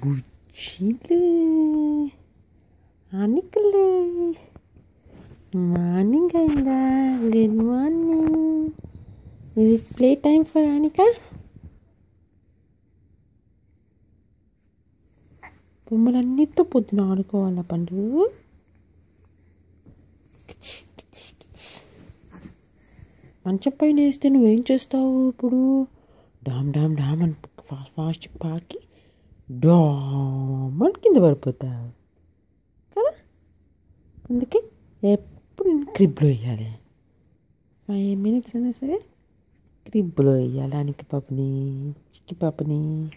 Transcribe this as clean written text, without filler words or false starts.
బుజ్జిలు అనికలు morning అయిందా? Good morning. ఇది play time for అనిక. బొమ్మలన్నిటితో పొద్దున ఆడుకోవాలా పండు. మంచం పైన వేస్తే నువ్వేం చేస్తావు ఇప్పుడు? డామ్ డామ్ డామ్ అని ఫాస్ట్ ఫాస్ట్ పాకి డామ్ అని కింద పడిపోతావు కదా. అందుకే ఎప్పుడు క్రిబ్లో వేయాలి. 5 minutes అయినా సరే క్రిబ్లో వేయాలి. అనికి పాపని చిక్కి పాపని.